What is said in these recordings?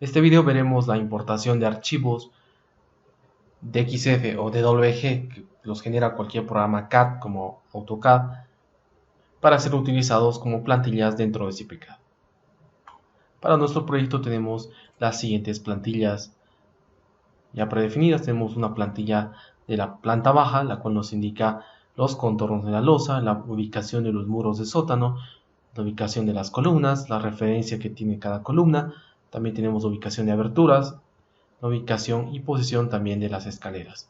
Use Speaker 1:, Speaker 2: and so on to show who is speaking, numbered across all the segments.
Speaker 1: este video veremos la importación de archivos de XF o DWG que los genera cualquier programa CAD como AutoCAD para ser utilizados como plantillas dentro de CPCAD. Para nuestro proyecto tenemos las siguientes plantillas ya predefinidas. Tenemos una plantilla de la planta baja, la cual nos indica los contornos de la losa, la ubicación de los muros de sótano, la ubicación de las columnas, la referencia que tiene cada columna. También tenemos la ubicación de aberturas, la ubicación y posición también de las escaleras.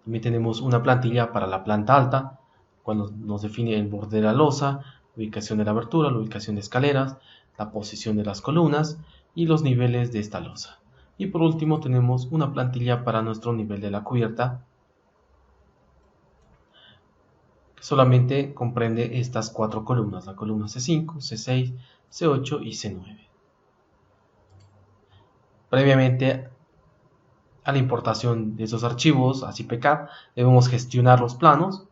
Speaker 1: También tenemos una plantilla para la planta alta, cuando nos define el borde de la losa, la ubicación de la abertura, la ubicación de escaleras, la posición de las columnas y los niveles de esta losa. Y por último tenemos una plantilla para nuestro nivel de la cubierta, que solamente comprende estas cuatro columnas, la columna C5, C6, C8 y C9. Previamente a la importación de esos archivos a CPCAD debemos gestionar los planos.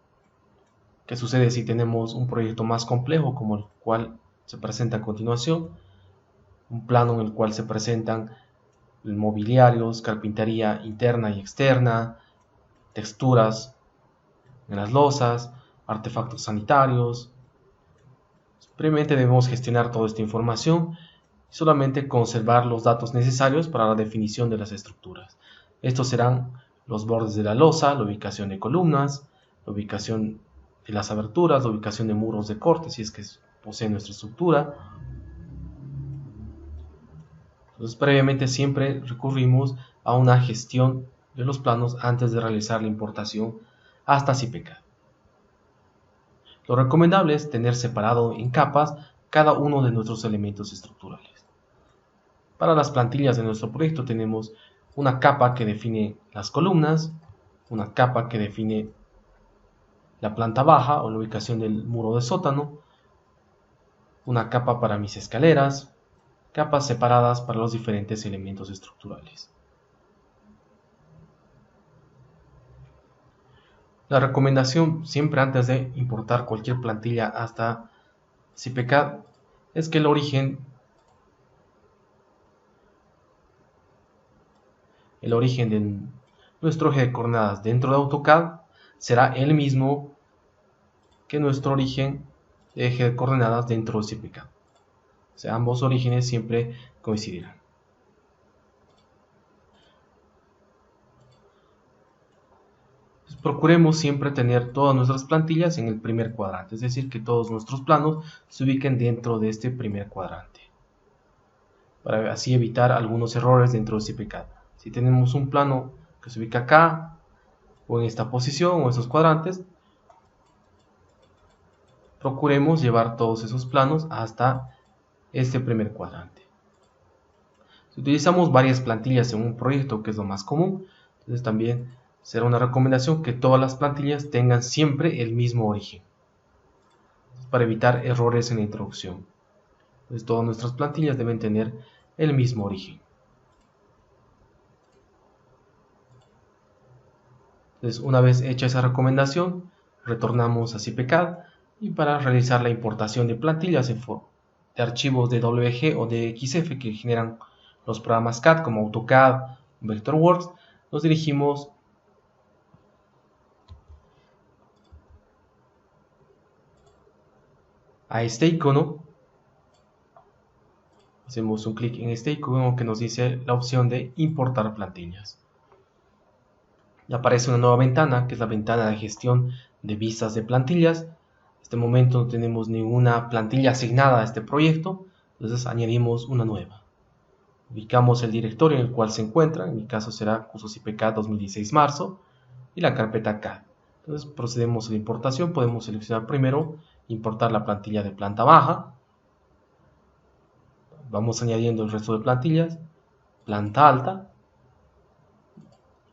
Speaker 1: ¿Qué sucede si tenemos un proyecto más complejo como el cual se presenta a continuación? Un plano en el cual se presentan mobiliarios, carpintería interna y externa, texturas en las losas, artefactos sanitarios. Previamente debemos gestionar toda esta información y solamente conservar los datos necesarios para la definición de las estructuras. Estos serán los bordes de la losa, la ubicación de columnas, la ubicación de las aberturas, la ubicación de muros de corte si es que posee nuestra estructura. Entonces, previamente siempre recurrimos a una gestión de los planos antes de realizar la importación hasta CPCAD. Lo recomendable es tener separado en capas cada uno de nuestros elementos estructurales. Para las plantillas de nuestro proyecto tenemos una capa que define las columnas, una capa que define la planta baja o la ubicación del muro de sótano, una capa para mis escaleras, capas separadas para los diferentes elementos estructurales. La recomendación siempre antes de importar cualquier plantilla hasta CPCAD es que el origen de nuestro eje de coordenadas dentro de AutoCAD será el mismo que nuestro origen de eje de coordenadas dentro de CPCAD. O sea, ambos orígenes siempre coincidirán. Entonces, procuremos siempre tener todas nuestras plantillas en el primer cuadrante, es decir, que todos nuestros planos se ubiquen dentro de este primer cuadrante, para así evitar algunos errores dentro de CPCAD. Si tenemos un plano que se ubica acá, o en esta posición, o en esos cuadrantes, procuremos llevar todos esos planos hasta este primer cuadrante. Si utilizamos varias plantillas en un proyecto, que es lo más común, entonces también será una recomendación que todas las plantillas tengan siempre el mismo origen, para evitar errores en la introducción. Entonces todas nuestras plantillas deben tener el mismo origen. Entonces, una vez hecha esa recomendación, retornamos a CPCAD y para realizar la importación de plantillas de archivos de WG o de XF que generan los programas CAD como AutoCAD, Vectorworks, nos dirigimos a este icono. Hacemos un clic en este icono que nos dice la opción de importar plantillas. Y aparece una nueva ventana, que es la ventana de gestión de vistas de plantillas. En este momento no tenemos ninguna plantilla asignada a este proyecto, entonces añadimos una nueva. Ubicamos el directorio en el cual se encuentra, en mi caso será cursos CPCAD 2016 marzo, y la carpeta CAD. Entonces procedemos a la importación, podemos seleccionar primero importar la plantilla de planta baja. Vamos añadiendo el resto de plantillas, planta alta,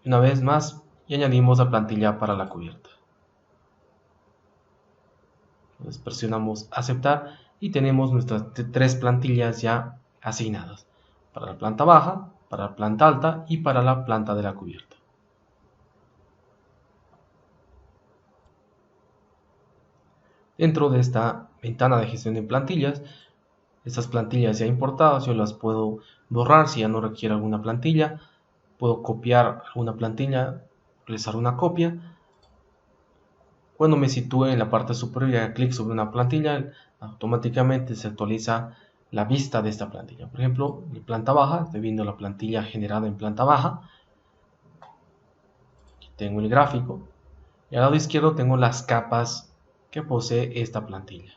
Speaker 1: y una vez más y añadimos la plantilla para la cubierta. Entonces presionamos aceptar y tenemos nuestras tres plantillas ya asignadas, para la planta baja, para la planta alta y para la planta de la cubierta. Dentro de esta ventana de gestión de plantillas Estas plantillas ya importadas yo las puedo borrar si ya no requiero alguna plantilla. Puedo copiar alguna plantilla, realizar una copia. Cuando me sitúe en la parte superior y haga clic sobre una plantilla, automáticamente se actualiza la vista de esta plantilla. Por ejemplo, en planta baja, estoy viendo la plantilla generada en planta baja. Aquí tengo el gráfico. Y al lado izquierdo tengo las capas que posee esta plantilla.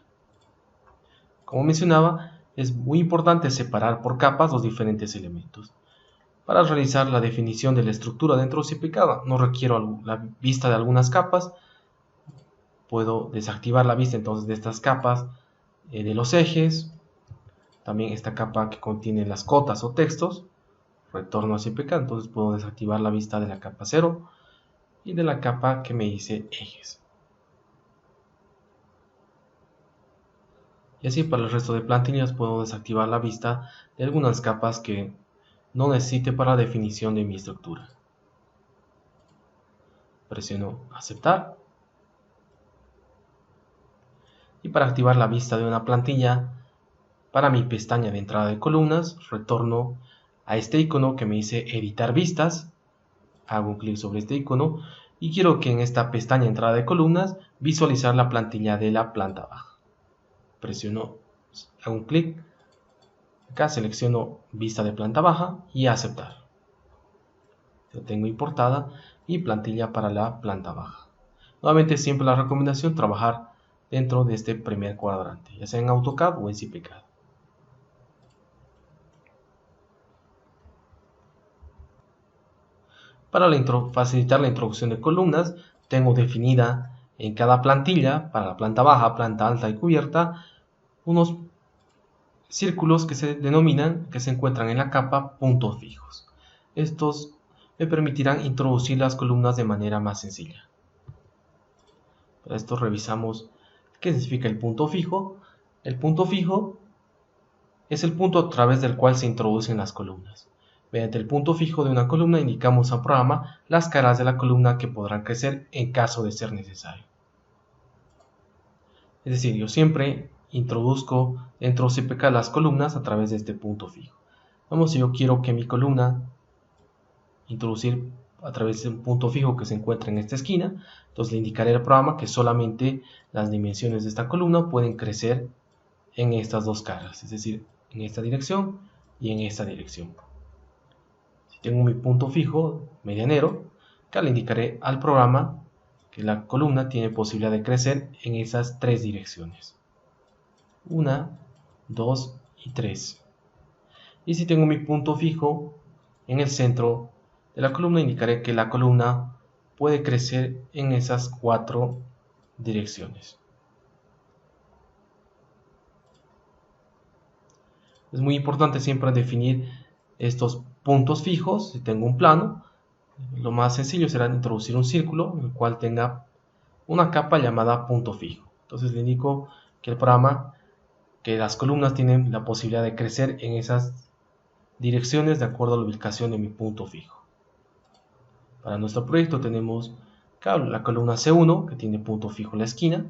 Speaker 1: Como mencionaba, es muy importante separar por capas los diferentes elementos. Para realizar la definición de la estructura dentro de CPK, no requiero la vista de algunas capas. Puedo desactivar la vista entonces de estas capas de los ejes. También esta capa que contiene las cotas o textos. Retorno a CPK, entonces puedo desactivar la vista de la capa 0 y de la capa que me dice ejes. Y así para el resto de plantillas puedo desactivar la vista de algunas capas que no necesite para la definición de mi estructura. Presiono aceptar. Y para activar la vista de una plantilla, para mi pestaña de entrada de columnas, retorno a este icono que me dice editar vistas. Hago un clic sobre este icono y quiero que en esta pestaña de entrada de columnas visualizar la plantilla de la planta baja. Presiono, hago un clic, acá selecciono vista de planta baja y aceptar. Lo tengo importada y plantilla para la planta baja. Nuevamente siempre la recomendación trabajar dentro de este primer cuadrante, ya sea en AutoCAD o en CPK. Para facilitar la introducción de columnas, tengo definida en cada plantilla, para la planta baja, planta alta y cubierta, unos círculos que se denominan, que se encuentran en la capa puntos fijos. Estos me permitirán introducir las columnas de manera más sencilla. Para esto revisamos qué significa el punto fijo. El punto fijo es el punto a través del cual se introducen las columnas. Mediante el punto fijo de una columna indicamos al programa las caras de la columna que podrán crecer en caso de ser necesario. Es decir, yo siempre introduzco dentro de CPK las columnas a través de este punto fijo. Vamos, si yo quiero que mi columna introducir a través de un punto fijo que se encuentra en esta esquina, entonces le indicaré al programa que solamente las dimensiones de esta columna pueden crecer en estas dos caras, es decir, en esta dirección y en esta dirección. Si tengo mi punto fijo medianero, acá le indicaré al programa que la columna tiene posibilidad de crecer en esas tres direcciones. 1, 2 y 3. Y si tengo mi punto fijo en el centro de la columna, indicaré que la columna puede crecer en esas 4 direcciones. Es muy importante siempre definir estos puntos fijos. Si tengo un plano, lo más sencillo será introducir un círculo en el cual tenga una capa llamada punto fijo. Entonces le indico que el programa, que las columnas tienen la posibilidad de crecer en esas direcciones de acuerdo a la ubicación de mi punto fijo. Para nuestro proyecto tenemos la columna C1 que tiene punto fijo en la esquina,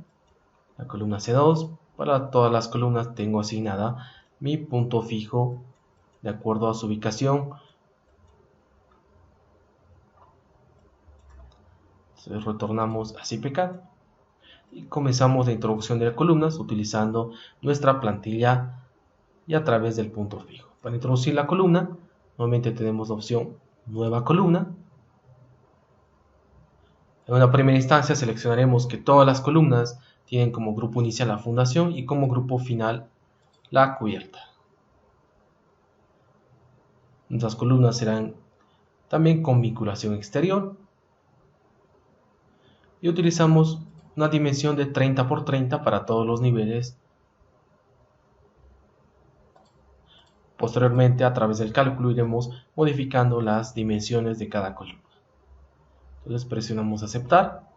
Speaker 1: la columna C2, para todas las columnas tengo asignada mi punto fijo de acuerdo a su ubicación. Entonces retornamos a CPK y comenzamos la introducción de columnas utilizando nuestra plantilla y a través del punto fijo. Para introducir la columna, nuevamente tenemos la opción nueva columna. En una primera instancia seleccionaremos que todas las columnas tienen como grupo inicial la fundación y como grupo final la cubierta. Nuestras columnas serán también con vinculación exterior y utilizamos una dimensión de 30 por 30 para todos los niveles. Posteriormente, a través del cálculo iremos modificando las dimensiones de cada columna. Entonces presionamos aceptar.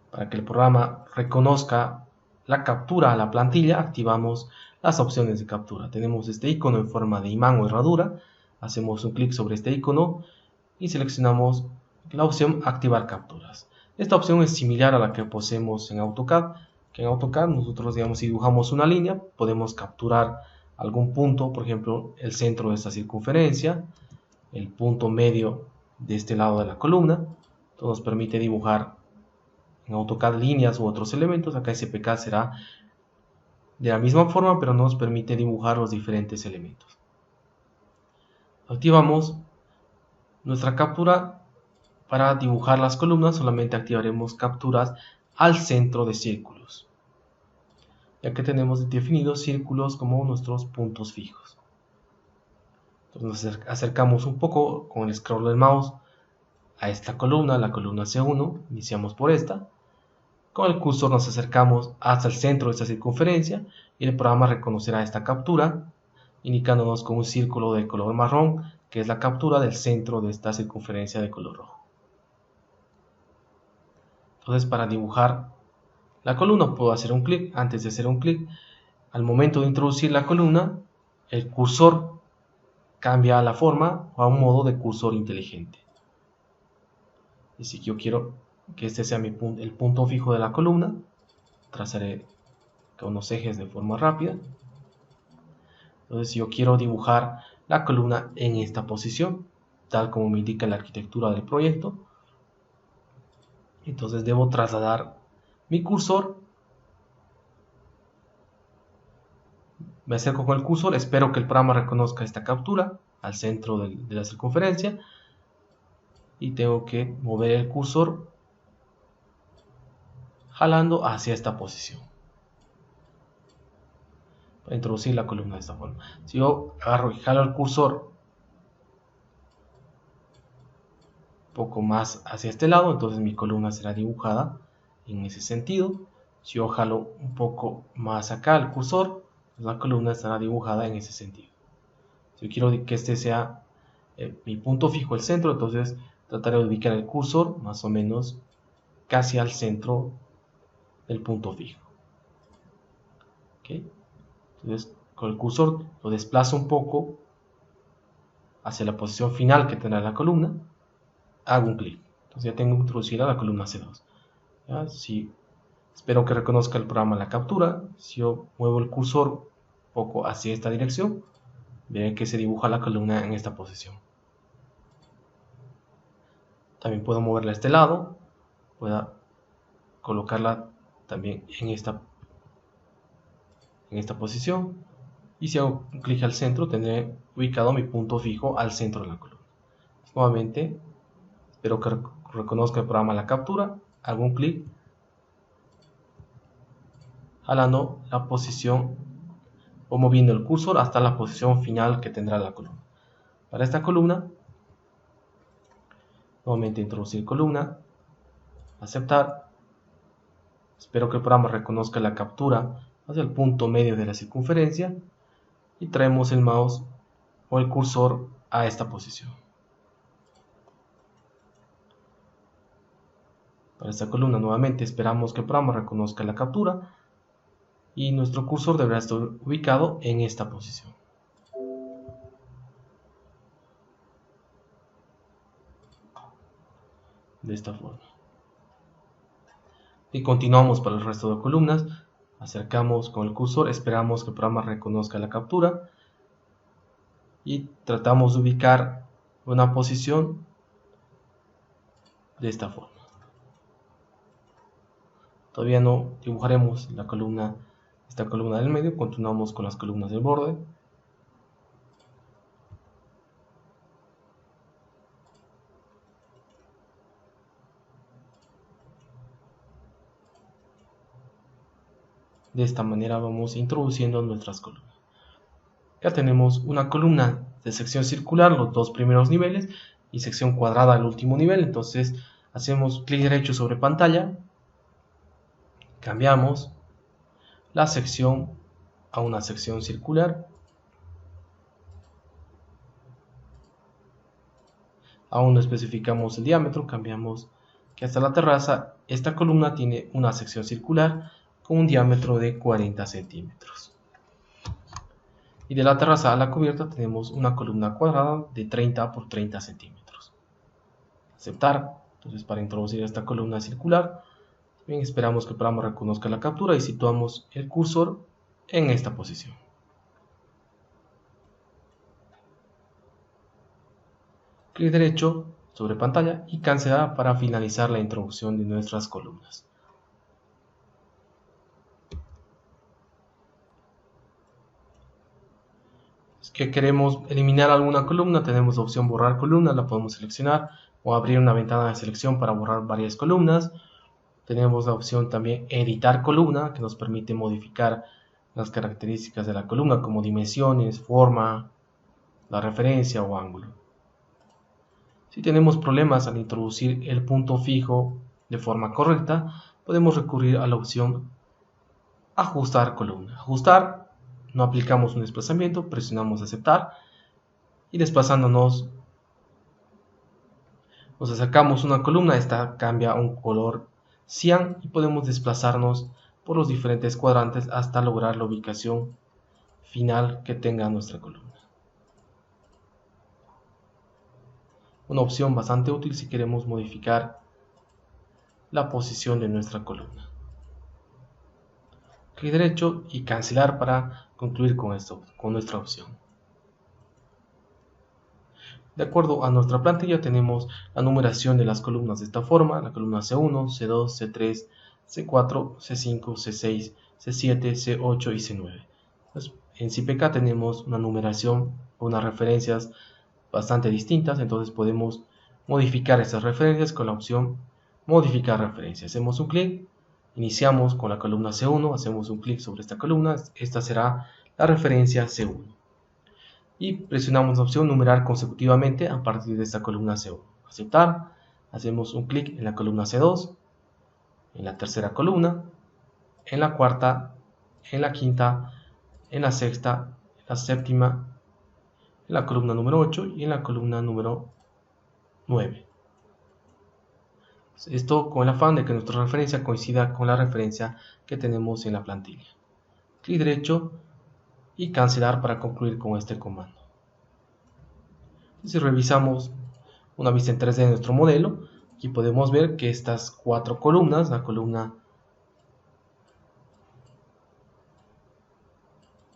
Speaker 1: Para que el programa reconozca la captura a la plantilla, activamos las opciones de captura. Tenemos este icono en forma de imán o herradura. Hacemos un clic sobre este icono y seleccionamos la opción activar capturas. Esta opción es similar a la que poseemos en AutoCAD, que en AutoCAD nosotros, digamos, si dibujamos una línea, podemos capturar algún punto, por ejemplo, el centro de esta circunferencia, el punto medio de este lado de la columna. Esto nos permite dibujar en AutoCAD líneas u otros elementos. Acá SPK será de la misma forma, pero nos permite dibujar los diferentes elementos. Activamos nuestra captura. Para dibujar las columnas solamente activaremos capturas al centro de círculos, ya que tenemos definidos círculos como nuestros puntos fijos. Entonces nos acercamos un poco con el scroll del mouse a esta columna, la columna C1, iniciamos por esta. Con el cursor nos acercamos hasta el centro de esta circunferencia y el programa reconocerá esta captura, indicándonos con un círculo de color marrón que es la captura del centro de esta circunferencia de color rojo. Entonces, para dibujar la columna puedo hacer un clic. Antes de hacer un clic, al momento de introducir la columna, el cursor cambia la forma a un modo de cursor inteligente. Y si yo quiero que este sea el punto fijo de la columna, trazaré con unos ejes de forma rápida. Entonces, si yo quiero dibujar la columna en esta posición, tal como me indica la arquitectura del proyecto, entonces debo trasladar mi cursor. Me acerco con el cursor, espero que el programa reconozca esta captura al centro de la circunferencia y tengo que mover el cursor jalando hacia esta posición para introducir la columna de esta forma. Si yo agarro y jalo el cursor un poco más hacia este lado, entonces mi columna será dibujada en ese sentido. Si yo jalo un poco más acá el cursor, la columna estará dibujada en ese sentido. Si yo quiero que este sea mi punto fijo, el centro, entonces trataré de ubicar el cursor más o menos casi al centro del punto fijo. ¿Okay? Entonces con el cursor lo desplazo un poco hacia la posición final que tendrá la columna, hago un clic. Entonces ya tengo introducida la columna C2. ¿Ya? Si espero que reconozca el programa la captura, si yo muevo el cursor un poco hacia esta dirección, veré que se dibuja la columna en esta posición. También puedo moverla a este lado, puedo colocarla también en esta posición, y si hago un clic al centro tendré ubicado mi punto fijo al centro de la columna. Nuevamente espero que reconozca el programa la captura, hago un clic jalando la posición o moviendo el cursor hasta la posición final que tendrá la columna. Para esta columna, nuevamente introducir columna, aceptar. Espero que el programa reconozca la captura hacia el punto medio de la circunferencia y traemos el mouse o el cursor a esta posición. Para esta columna nuevamente esperamos que el programa reconozca la captura y nuestro cursor deberá estar ubicado en esta posición. De esta forma. Y continuamos para el resto de columnas. Acercamos con el cursor, esperamos que el programa reconozca la captura y tratamos de ubicar una posición de esta forma. Todavía no dibujaremos la columna, esta columna del medio, continuamos con las columnas del borde. De esta manera vamos introduciendo nuestras columnas. Ya tenemos una columna de sección circular, los dos primeros niveles, y sección cuadrada, el último nivel. Entonces hacemos clic derecho sobre pantalla, cambiamos la sección a una sección circular, aún no especificamos el diámetro, cambiamos que hasta la terraza esta columna tiene una sección circular con un diámetro de 40 centímetros. Y de la terraza a la cubierta tenemos una columna cuadrada de 30 por 30 centímetros. Aceptar. Entonces, para introducir esta columna circular, Bien, esperamos que el programa reconozca la captura y situamos el cursor en esta posición. Clic derecho sobre pantalla y cancelar para finalizar la introducción de nuestras columnas. Si que queremos eliminar alguna columna, tenemos la opción borrar columna, la podemos seleccionar, o abrir una ventana de selección para borrar varias columnas. Tenemos la opción también editar columna, que nos permite modificar las características de la columna como dimensiones, forma, la referencia o ángulo. Si tenemos problemas al introducir el punto fijo de forma correcta, podemos recurrir a la opción ajustar columna. Ajustar, no aplicamos un desplazamiento, presionamos aceptar y desplazándonos nos acercamos una columna, esta cambia a un color cian y podemos desplazarnos por los diferentes cuadrantes hasta lograr la ubicación final que tenga nuestra columna. Una opción bastante útil si queremos modificar la posición de nuestra columna. Clic derecho y cancelar para concluir con nuestra opción. De acuerdo a nuestra plantilla tenemos la numeración de las columnas de esta forma: la columna C1, C2, C3, C4, C5, C6, C7, C8 y C9. Pues, en CPK tenemos una numeración o unas referencias bastante distintas, entonces podemos modificar estas referencias con la opción modificar referencia. Hacemos un clic, iniciamos con la columna C1, hacemos un clic sobre esta columna, esta será la referencia C1 y presionamos la opción numerar consecutivamente a partir de esta columna C1. Aceptar, hacemos un clic en la columna C2, en la tercera columna, en la cuarta, en la quinta, en la sexta, en la séptima, en la columna número 8 y en la columna número 9. Esto con el afán de que nuestra referencia coincida con la referencia que tenemos en la plantilla. Clic derecho y cancelar para concluir con este comando. Si revisamos una vista en 3D de nuestro modelo, aquí podemos ver que estas 4 columnas, la columna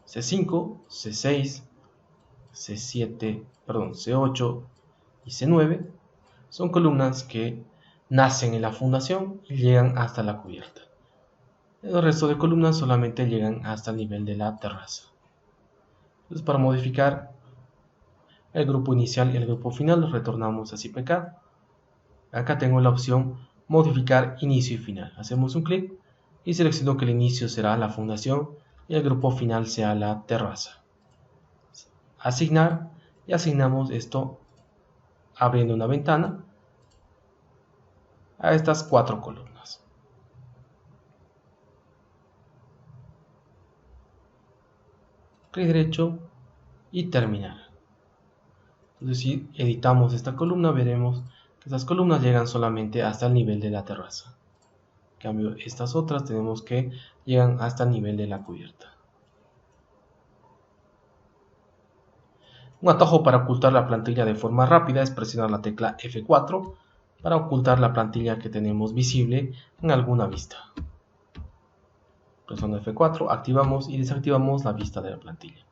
Speaker 1: C5, C6, C8 y C9 son columnas que nacen en la fundación y llegan hasta la cubierta. El resto de columnas solamente llegan hasta el nivel de la terraza. Entonces, para modificar el grupo inicial y el grupo final, retornamos a CPK. Acá tengo la opción modificar inicio y final. Hacemos un clic y selecciono que el inicio será la fundación y el grupo final sea la terraza. Asignar, y asignamos esto abriendo una ventana a estas 4 columnas. Clic derecho y terminar. Entonces, si editamos esta columna, veremos que estas columnas llegan solamente hasta el nivel de la terraza. En cambio, estas otras tenemos que llegan hasta el nivel de la cubierta. Un atajo para ocultar la plantilla de forma rápida es presionar la tecla F4 para ocultar la plantilla que tenemos visible en alguna vista. Presionando F4 activamos y desactivamos la vista de la plantilla.